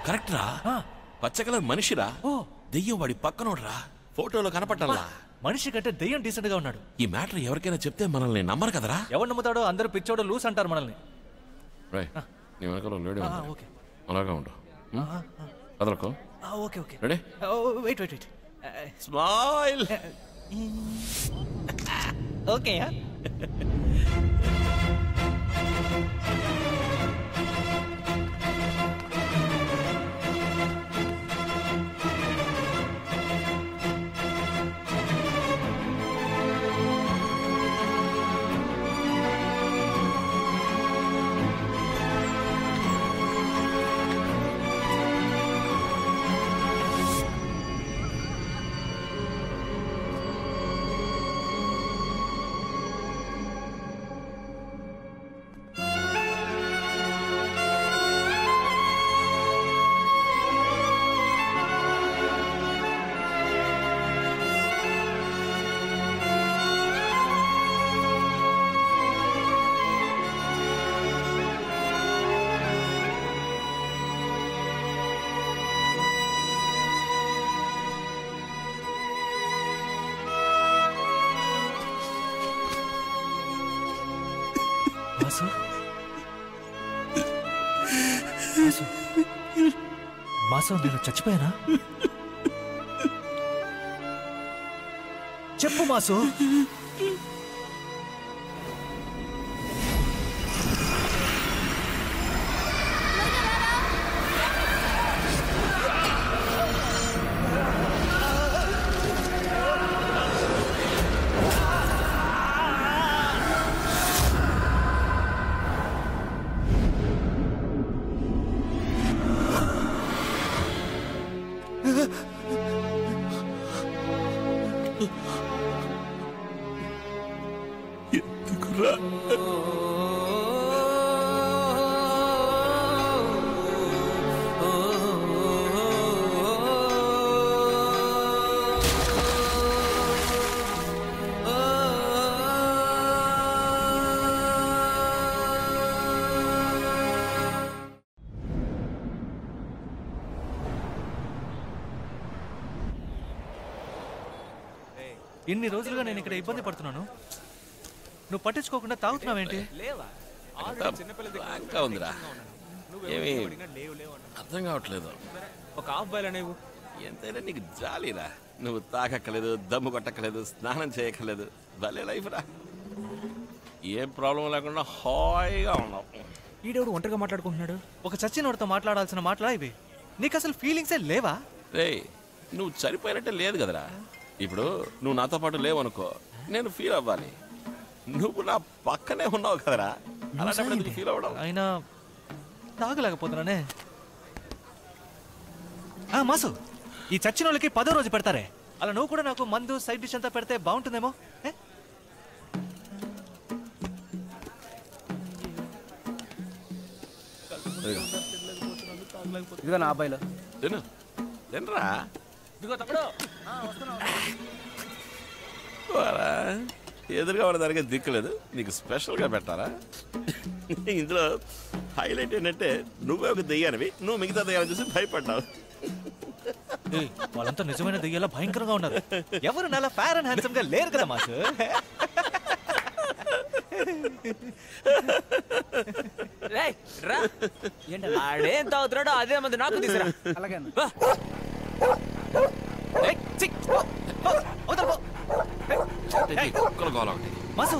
Correct రా, పచ్చ colour మనిషిరా. దెయ్యం వాడి పక్కనోడ్రా, ఫోటోలో కనపట్టాలా. మనిషి కంటే దెయ్యం డీసెంట్ గా ఉన్నాడు. ఈ మ్యాటర్ ఎవరికైనా చెప్తే మనల్ని నమ్మరు కదరా. ఎవరు నమ్ముతాడో? అందరూ పిచ్చోడు లూస్ అంటారు మనల్ని. నీ వెనకాల లేడీ ఓకే, అలాగా ఉండు. అదలకు okay okay. Ready? Wait wait wait. Smile. Okay. మాసం, నేను చచ్చిపోయానా? చెప్పు మాసు. ఇన్ని రోజులుగా నేను ఇక్కడ ఇబ్బంది పడుతున్నాను, నువ్వు పట్టించుకోకుండా తాగుతున్నావేంటి? ఉందిరా, ఏమి అర్థం కావట్లేదు. ఒక హాఫ్ బాయిల్ అనేవు. ఎంతైనా నీకు జాలీరా. నువ్వు తాకక్కలేదు, దమ్ము కొట్టక్కలేదు, స్నానం చేయక్కలేదు. భలే లైఫ్ రా, ఏం ప్రాబ్లం లేకుండా హాయిగా ఉన్నావు. ఈడెవడు ఒంటరిగా మాట్లాడుకుంటున్నాడు? ఒక చచ్చినోడితో మాట్లాడాల్సిన మాటలా ఇవి? నీకు అసలు ఫీలింగ్సే లేవా? రే, నువ్వు చనిపోయినట్టే లేదు కదరా. ఇప్పుడు నువ్వు నాతో పాటు లేవనుకో, నేను ఫీల్ అవ్వాలి. నువ్వు నా పక్కనే ఉన్నావు కదరా, అలాంటి ఫీల్ అవ్వడం. అయినా తాగలేకపోతున్నానే. మాసు, ఈ చచ్చిన వాళ్ళకి 10వ రోజు పెడతారే, అలా నువ్వు కూడా నాకు మందు సైడ్ డిష్ అంతా పెడితే బాగుంటుందేమో. ఇదిగో నా అబ్బాయిలో తిను, తినరా. ఎదురుగా ఉన్న దానికి దిక్కులేదు, నీకు స్పెషల్గా పెట్టాలా? ఇందులో హైలైట్ ఏంటంటే నువ్వే ఒక దెయ్యానివి, నువ్వు మిగతా దెయ్యాన్ని చూసి భయపడ్డావు. వాళ్ళంతా నిజమైన దెయ్యాలా భయంకరంగా ఉన్నారు. ఎవరు నాలా ఫేర్ అండ్ హ్యాండ్సమ్ గా లేరు కదా మాకు. ఆడేం తాగుతున్నాడో అదే మంది నాకు తీసుకురా. అలాగే మాసు,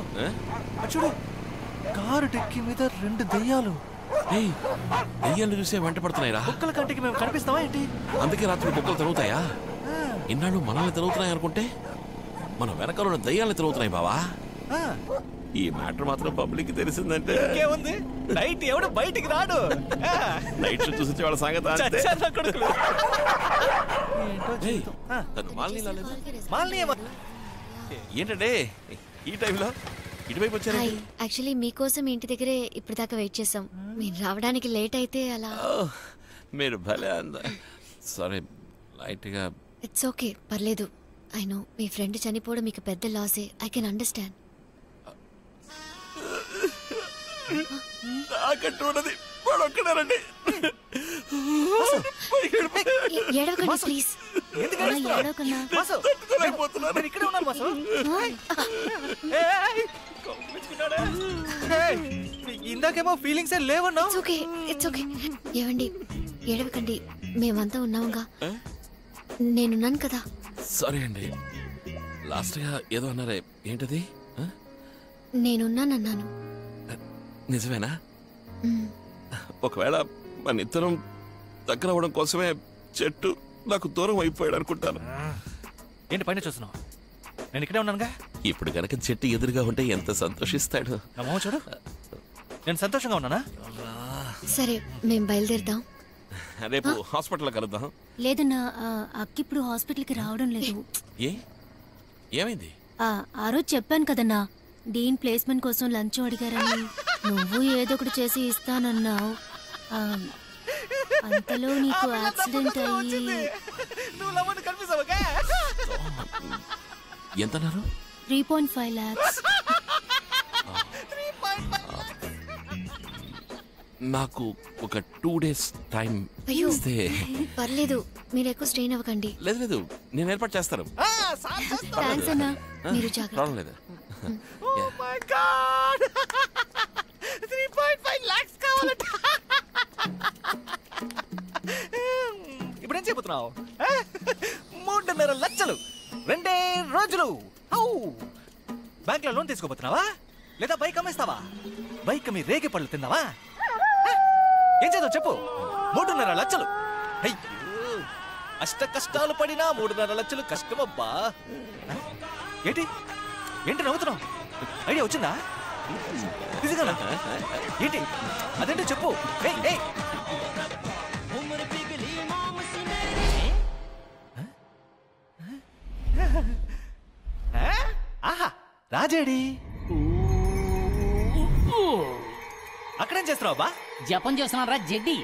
చూడు, కారు డిక్కి మీద 2 దెయ్యాలు. దెయ్యాలు చూసే వెంట పడుతున్నాయిరా. కుక్కల కంటికి మేము కనిపిస్తావా ఏంటి? అందుకే రాత్రి కుక్కలు తిరుగుతాయా? ఇన్నాళ్ళు మనల్ని తిరుగుతున్నాయి అనుకుంటే మన వెనకాల దెయ్యాలు తిరుగుతున్నాయి బావా. ఈ మ్యాటర్ మాత్రం పబ్లిక్ తెలిసిందంటే ఇంకేముంది, నైట్ ఎవడు బయటికి రాడు. నైట్ చూసి వాళ్ళ సంగతి ఏంటంటే ఈ టైంలో ఇటువైపు వచ్చారు. యాక్చువల్లీ మీకోసం ఇంటి దగ్గరే ఇప్పుడు దాకా వెయిట్ చేసాం. మీరు రావడానికి లేట్ అయితే అలా. మీరు భలే అంద. సారీ, లైట్గా. ఇట్స్ ఓకే, పర్లేదు. ఐ నో మీ ఫ్రెండ్ చనిపోవడం మీకు పెద్ద లాసే. I can understand. నాకంటూ ఉన్నది వాడొక్కడారండి. ఏడవకండి ప్లీజ్. ఏడవకన్నా. నేను ఇక్కడే ఉన్నాను మాసు. ఇందాకేమో ఫీలింగ్స్ లేవన్నా. It's okay. ఏవండి ఏడవకండి, మేమంతా ఉన్నాముగా. నేనున్నాను కదా. సారీ అండి, లాస్ట్ గా ఏదో అన్నారే, ఏంటది? నేనున్నానన్నాను. నిజమేనా? ఒకవేళ మన ఇద్దరం దగ్గర అవ్వడం కోసమే చెట్టు నాకు దూరం అయిపోయాడు అనుకుంటాను. ఏంటి పైన చూస్తున్నావు? నేను ఇక్కడే ఉన్నానుగా. ఇప్పుడు కనుక చెట్టు ఎదురుగా ఉంటే ఎంత సంతోషిస్తాడు. నా మొహం చూడు, నేను సంతోషంగా ఉన్నానా? సరే మేము బయలుదేరుదాం. రేపు హాస్పిటల్లో కలుద్దాం. లేదన్నా, అక్క ఇప్పుడు హాస్పిటల్కి రావడం లేదు. ఏమైంది? ఆ రోజు చెప్పాను కదన్నా, డీన్ ప్లేస్మెంట్ కోసం లంచ్ అడిగారని. నువ్వు ఏదో ఒకటి చేసి ఇస్తానన్నావు. అంతలో నీకు యాక్సిడెంట్ అయ్యి ఎంతన్నారు? 3.5 lakhs. నాకు ఒక 2 days టైం ఇస్తే. పర్లేదు, మీరు ఎక్కువ స్ట్రెయిన్ అవ్వకండి. లేదు, నేను ఏర్పాటు చేస్తాను. థ్యాంక్స్ అన్నా, మీరు ప్రాబ్లం లేదు. 3.5 lakhs కావాలంట. ఇప్పుడేం చెబుతున్నావు? 3.5 లక్షలు 2 రోజులు. బ్యాంక్ లో లోన్ తీసుకోబోతున్నావా లేదా బైక్ అమ్మేస్తావా? బైక్ మీ రేగి పళ్ళు తిందావా? ఏం చేద్దాం చెప్పు. 3.5 లక్షలు. అయ్యో, అష్ట కష్టాలు పడినా 3.5 లక్షలు కష్టమబ్బా. ఏంటి నవ్వుతున్నావు? ఐడియా వచ్చిందా? నిజంగా ఏంటి అదేంటో చెప్పు. ఆహా, రాజేడి అక్కడేం చేస్తున్నావు బా? జపం చేస్తున్నారా జడ్డి?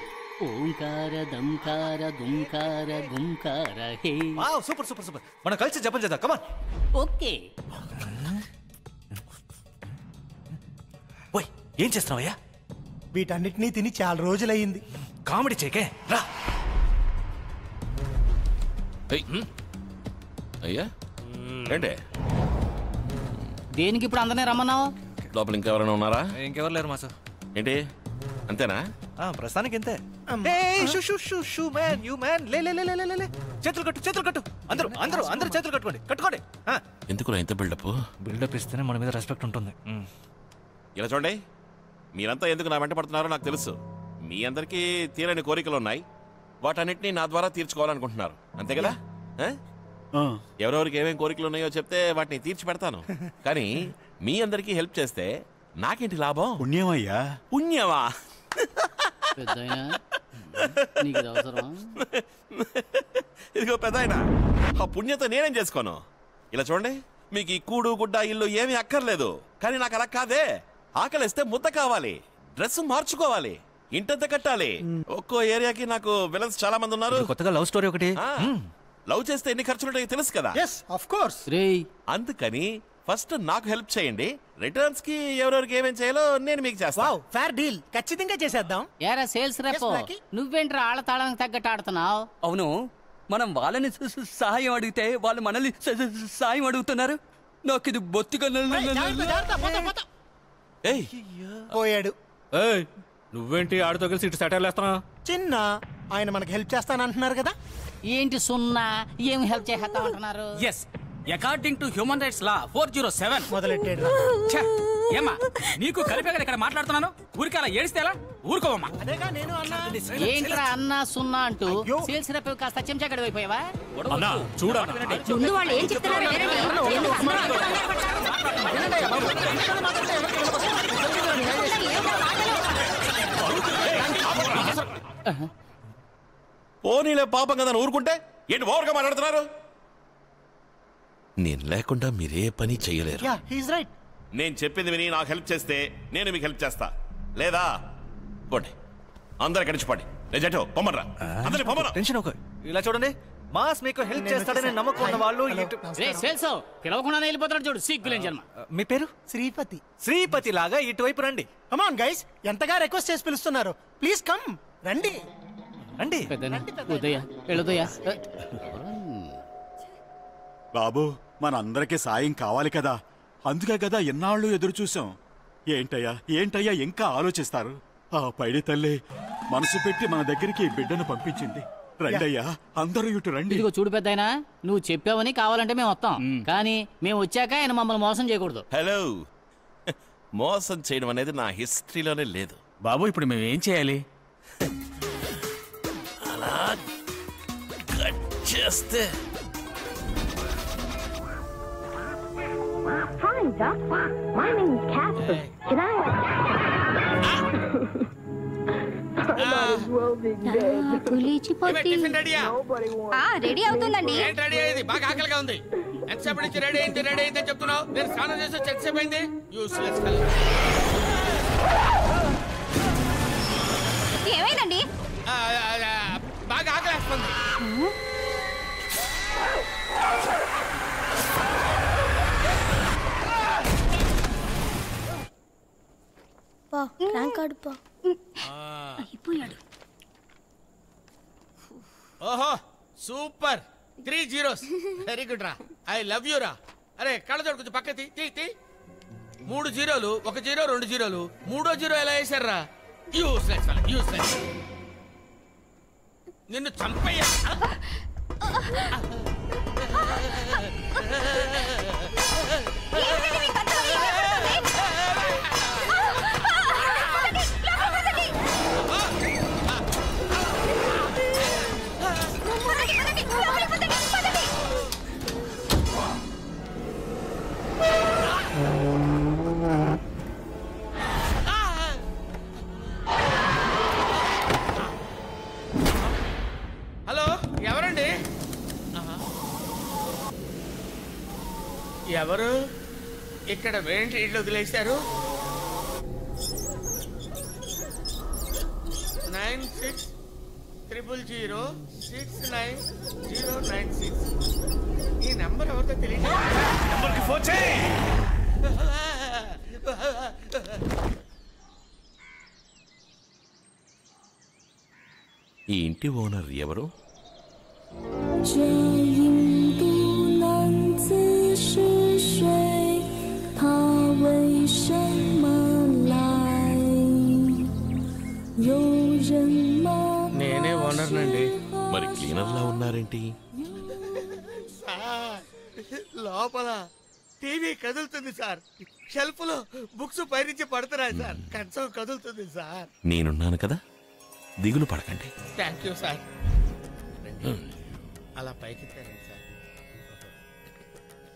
ఓంకార దంకార దుంకార గుంకార హే. Wow, super super super. మనం కలిసి జపం చేద్దాం. కమాన్. ఓకే. ఓయ్, ఏం చేస్తున్నావయ్యా? వీటన్నిటినీ తిని చాలా రోజులయ్యింది. కామెడీ చేకే రా. అయ్యా ఏంటే దేనికి ఇప్పుడు అందరినీ రమ్మన్నావు? లోపల ఇంకెవరైనా ఉన్నారా? ఇంకెవరు లేరు మాసు. ఏంటి అంతేనా? ప్రస్తుతానికి ఇంతే. చేతులు కట్టు. అందరూ చేతులు కట్టుకోండి. ఎందుకు ఇంత బిల్డప్ ఇస్తేనే మన మీద రెస్పెక్ట్ ఉంటుంది. ఇలా చూడండి, మీరంతా ఎందుకు నా వెంట పడుతున్నారో నాకు తెలుసు. మీ అందరికీ తీరని కోరికలు ఉన్నాయి, వాటన్నిటినీ నా ద్వారా తీర్చుకోవాలనుకుంటున్నారు, అంతే కదా? ఎవరెవరికి ఏమేం కోరికలు ఉన్నాయో చెప్తే వాటిని తీర్చి పెడతాను. కానీ మీ అందరికీ హెల్ప్ చేస్తే నాకేంటి లాభం? పుణ్యమా? ఇదిగో పెద్దాయన, ఆ పుణ్యత నేనేం చేసుకోను. ఇలా చూడండి, మీకు ఈ కూడు గుడ్డ ఇల్లు ఏమీ అక్కర్లేదు. కానీ నాకు అలా కాదే. ఆకలిస్తే ముద్ద కావాలి, డ్రెస్ మార్చుకోవాలి, ఇంటంత కట్టాలి. ఒక్కో ఏరియాకి నాకు విలన్స్ చాలా మంది ఉన్నారు. కొత్తగా లవ్ స్టోరీ ఒకటి. లవ్ చేస్తే ఎన్ని ఖర్చులుంటాయో తెలుసు కదా. అందుకని ఫస్ట్ నాకు హెల్ప్ చేయండి, రిటర్న్స్ కి ఎవరెవరికి ఏమేం చేయాలో నేను మీకు చేస్తాను. ఫేర్ డీల్, ఖచ్చితంగా చేసేద్దాం. ఏరా సేల్స్ రేపు నువ్వేంట్రా ఆళ్ళ తాళానికి తగ్గట్టు ఆడుతున్నావు? అవును, మనం వాళ్ళని సహాయం అడిగితే వాళ్ళు మనల్ని సాయం అడుగుతున్నారు. నాకు ఇది బొత్తిగా పోయాడు. నువ్వేంటి ఆడితో కలిసి ఇటు సెటైర్లు వేస్తున్నావు? చిన్న ఆయన మనకి హెల్ప్ చేస్తానంటున్నారు కదా. ఏంటి సున్నా ఏం హెల్ప్ చేస్తామంటున్నారు? Yes, according to human rights law 407 మొదలెట్టాడు. ఏమా నీకు కలిపే కదా ఇక్కడ మాట్లాడుతున్నాను. ఊరికి అలా ఏడిస్తే ఎలా? ఊరుకోవమ్మా. ఏంట్రా అన్నా సున్నా అంటూ సేల్స్ రేపు కాస్త చెంచాగడి అయిపోయావా? ముందు వాళ్ళు ఏం చెప్తున్నారు పోనీలే, పాపం కదా ఊరుకుంటే ఏంటి ఓవర్గా మాట్లాడుతున్నారు? నేను లేకుండా మీరే పని చేయలేరు. నేను చెప్పింది విని నాకు హెల్ప్ చేస్తే నేను మీకు హెల్ప్ చేస్తా, లేదా పోండి అందరు కడిచిపండి. జటో పొమ్మరా, అందరినీ పొమ్మరా. టెన్షన్ ఒక ఇలా చూడండి, మాస్ మీకు హెల్ప్ చేస్తాడని నమ్మకం ఉన్న వాళ్ళు పిలవకుండా వెళ్ళిపోతాడు చూడు, సిగ్గులేని జన్మ. మీ పేరు? శ్రీపతి లాగా ఇటువైపు రండి. కమాన్ గైస్, ఎంతగా రిక్వెస్ట్ చేసి పిలుస్తున్నారు, ప్లీజ్ కమ్ రండి. రండి. ఉదయ వెళ్ళదయ్యా. బాబు మనందరికీ సాయం కావాలి కదా, అందుకే కదా ఎన్నాళ్ళు ఎదురు చూసాం. ఏంటయ్యా ఇంకా ఆలోచిస్తారు? ఆ పైడి తల్లి మనసు పెట్టి మన దగ్గరికి బిడ్డను పంపించింది. రండయ్యా, అందరూ ఇటు రండి. ఇదిగో చూడు పెద్దాయనా, నువ్వు చెప్పావని కావాలంటే మేము వస్తాం, కానీ మేము వచ్చాక ఆయన మమ్మల్ని మోసం చేయకూడదు. హలో, మోసం చేయడం అనేది నా హిస్టరీలోనే లేదు. బాబు ఇప్పుడు మేము ఏం చేయాలి? అలా కట్ చేస్తే Hi, Doc. My name is Casper. Can I? Ready అవుతుందండి. రెడీ అయింది, బాగా ఆకలిగా ఉంది. ఎంతసేపు నుంచి రెడీ అయింది చెప్తున్నావు? నేను స్నానం చేసి ఎంతసేపు అయింది? యూస్లెస్. ఏమైందండి? బాగా ఆకలేస్తుంది. అయిపోయాడు. ఓహో సూపర్, 3 zeros. వెరీ గుడ్ రా, ఐ లవ్ యూ రా. అరే కళ్ళజోడు కొంచెం పక్క తీ. 3 zeros, 1 zero 2 zeros, 3వ జీరో ఎలా వేశారా? యూస్లెస్. నిన్ను చంపయ్యా. హలో, ఎవరండి? ఎవరు ఇక్కడ వేంటి ఇళ్ళు వదిలేశారు? 9600069096. ఈ నెంబర్ ఎవరితో తెలియదు. ఈ ఇంటి ఓనర్ ఎవరు? నేనే ఓనర్ నండి. మరి క్లీనర్ లా ఉన్నారేంటి? లోపల టీవీ కదులుతుంది సార్, షెల్ఫ్ లో బుక్స్ పైనుంచి పడుతున్నాయి సార్, కంచం కదులుతుంది సార్. నేనున్నాను కదా, దిగులు పడకండి. Thank you sir. అలా పైకి సార్.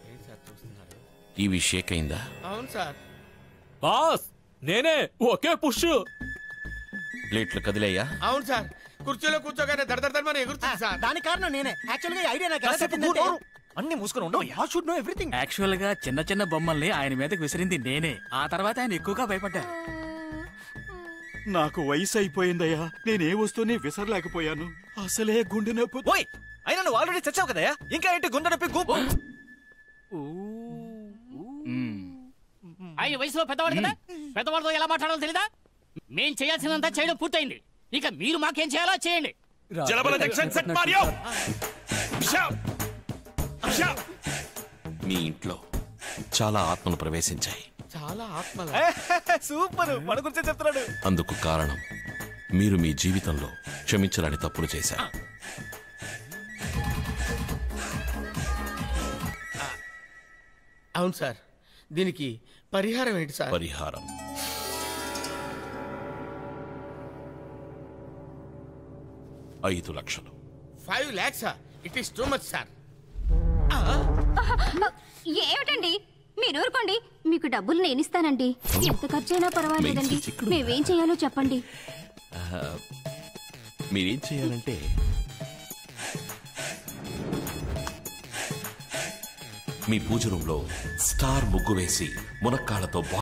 ఏంటి సార్ చూస్తున్నారు? టీవీ షేక్ అయిందా? అవును సార్. బాస్ నేనే, ఒకే పుష్. ప్లేట్లు కదిలేయ్యా? అవును సార్, కుర్చీలో కూర్చోగానే దడదడమని ఎగురుతుంది సార్. దానికి కారణం నేనే. యాక్చువల్గా ఈ ఐడియా నాకు ఎలా కాసేపు తట్టిందంటే- కూర్చోరు. అన్ని మూసుకొని ఉండవు. I should know everything. Actual గా చిన్న చిన్న బొమ్మల్ని ఆయన మీదకి విసిరింది నేనే. ఆ తర్వాత ఆయన ఎక్కువగా భయపడ్డారు. నాకు వయసు అయిపోయిందయ్యా, నేనే వస్తూనే విసరలేకపోయాను. అసలే గుండె నొప్పి. ఓయ్, అయినా నువ్వు ఆల్రెడీ చచ్చావు కదయ్యా, ఇంకా ఏంటి గుండె నొప్పి గూపు? ఆయన వయసులో పెద్దవాడు కదా, పెద్దవాడితో ఎలా మాట్లాడాలో తెలీదా? మేం చేయాల్సినంత చేయడం పూర్తయింది, ఇక మీరు మాకేం చేయాలో చేయండి. మీ ఇంట్లో చాలా ఆత్మలు ప్రవేశించాయి. చాలా ఆత్మల. సూపర్, మన గురించే చెప్తున్నాడు. అందుకు కారణం మీరు మీ జీవితంలో క్షమించలేని తప్పులు చేశారు. అవును సార్, దీనికి పరిహారం ఏంటి సార్? పరిహారం 5 లక్షలు. 5 lakhs? It is too much sir. ఏమిటండి మీరు ఊరుకోండి, మీకు డబ్బులు నేను ఇస్తానండి. ఎంత ఖర్చైనా పర్వాలేదండి, మేమేం చేయాలో చెప్పండి. మీరేం చేయాలంటే మీ పూజ రూమ్ లో స్టార్ ముగ్గు వేసి మునక్కాళ్ళతో